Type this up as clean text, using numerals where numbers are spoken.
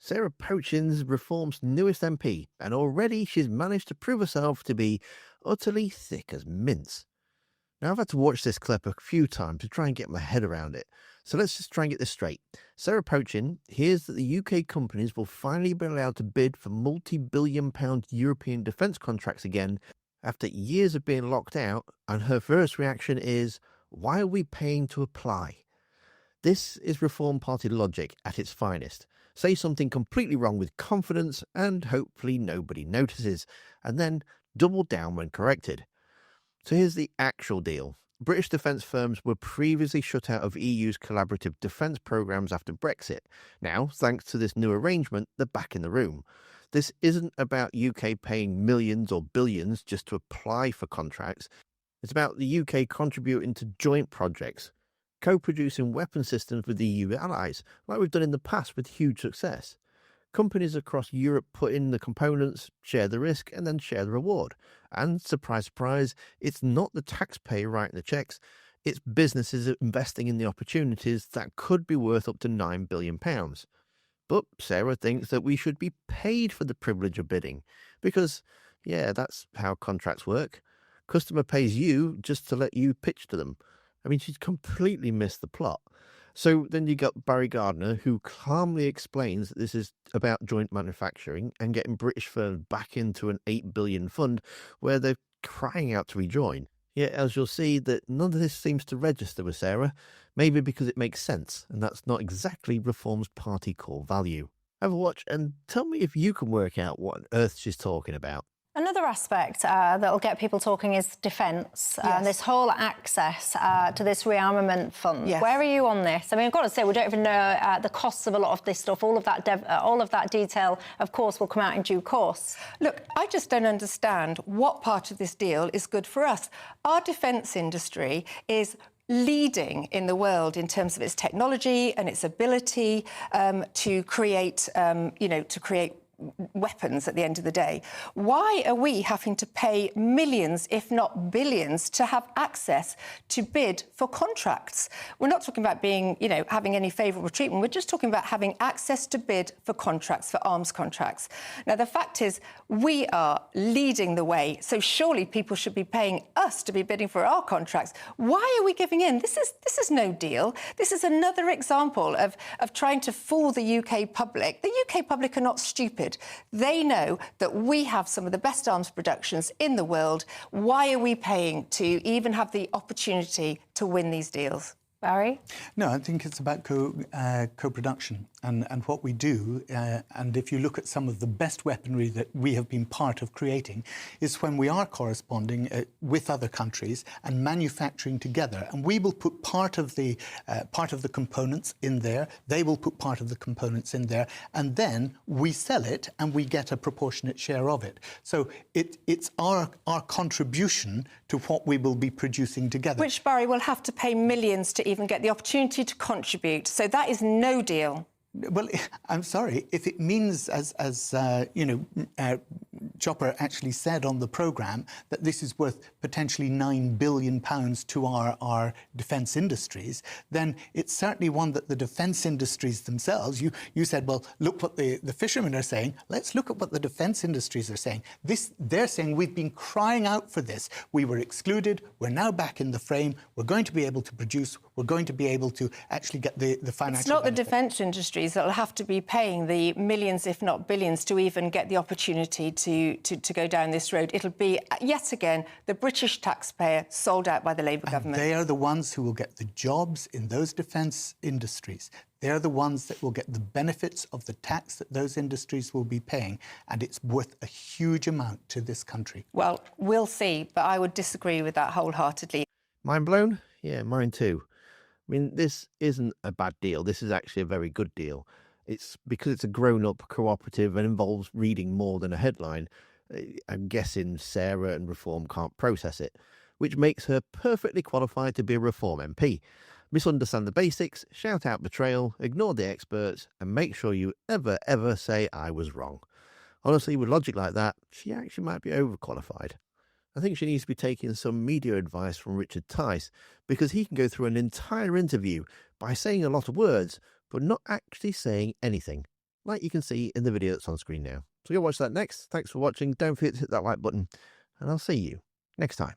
Sarah Pochin's Reform's newest MP, and already she's managed to prove herself to be utterly thick as mince. Now, I've had to watch this clip a few times to try and get my head around it. So let's just try and get this straight. Sarah Pochin hears that the UK companies will finally be allowed to bid for multi-billion-pound European defence contracts again after years of being locked out, and her first reaction is, why are we paying to apply? This is Reform Party logic at its finest. Say something completely wrong with confidence and hopefully nobody notices, and then double down when corrected. So here's the actual deal. British defence firms were previously shut out of EU's collaborative defence programmes after Brexit. Now, thanks to this new arrangement, they're back in the room. This isn't about UK paying millions or billions just to apply for contracts. It's about the UK contributing to joint projects, co-producing weapon systems with EU allies, like we've done in the past with huge success. Companies across Europe put in the components, share the risk, and then share the reward. And surprise, surprise, it's not the taxpayer writing the checks, it's businesses investing in the opportunities that could be worth up to £9 billion. But Sarah thinks that we should be paid for the privilege of bidding, because, yeah, that's how contracts work. Customer pays you just to let you pitch to them. I mean, she's completely missed the plot. So then you got Barry Gardiner, who calmly explains that this is about joint manufacturing and getting British firms back into an £8 billion fund where they're crying out to rejoin. Yet, as you'll see, that none of this seems to register with Sarah, maybe because it makes sense, and that's not exactly Reform's party core value. Have a watch and tell me if you can work out what on earth she's talking about. Another aspect that'll get people talking is defence, and this whole access to this rearmament fund. Yes. Where are you on this? I mean, I've got to say, we don't even know the costs of a lot of this stuff. All of that detail, of course, will come out in due course. Look, I just don't understand what part of this deal is good for us. Our defence industry is leading in the world in terms of its technology and its ability to create weapons at the end of the day. Why are we having to pay millions, if not billions, to have access to bid for contracts? We're not talking about being, having any favourable treatment. We're just talking about having access to bid for contracts, for arms contracts. Now, the fact is, we are leading the way, so surely people should be paying us to be bidding for our contracts. Why are we giving in? This is no deal. This is another example of trying to fool the UK public. The UK public are not stupid. They know that we have some of the best arms productions in the world. Why are we paying to even have the opportunity to win these deals? Barry? No, I think it's about co-production and what we do. And if you look at some of the best weaponry that we have been part of creating, is when we are corresponding with other countries and manufacturing together. And we will put part of the components in there. They will put part of the components in there, and then we sell it and we get a proportionate share of it. So it's our contribution to what we will be producing together. Which, Barry, will have to pay millions to even get the opportunity to contribute. So that is no deal. Well, I'm sorry, if it means, as Chopper actually said on the programme, that this is worth potentially £9 billion to our defence industries, then it's certainly one that the defence industries themselves, you said, well, look what the fishermen are saying. Let's look at what the defence industries are saying. They're saying we've been crying out for this. We were excluded. We're now back in the frame. We're going to be able to produce. We're going to be able to actually get the financial It's not benefit. the defence industries that will have to be paying the millions, if not billions, to even get the opportunity to go down this road. It'll be, yet again, the British taxpayer sold out by the Labour government. They are the ones who will get the jobs in those defence industries. They're the ones that will get the benefits of the tax that those industries will be paying, and it's worth a huge amount to this country. Well, we'll see, but I would disagree with that wholeheartedly. Mind blown? Yeah, mine too. I mean, this isn't a bad deal. This is actually a very good deal. It's because it's a grown-up cooperative and involves reading more than a headline. I'm guessing Sarah and Reform can't process it, which makes her perfectly qualified to be a Reform MP. Misunderstand the basics, shout out betrayal, ignore the experts, and make sure you ever say I was wrong. Honestly, with logic like that, she actually might be overqualified. I think she needs to be taking some media advice from Richard Tice, because he can go through an entire interview by saying a lot of words, but not actually saying anything. like you can see in the video that's on screen now. So go watch that next. Thanks for watching. Don't forget to hit that like button, and I'll see you next time.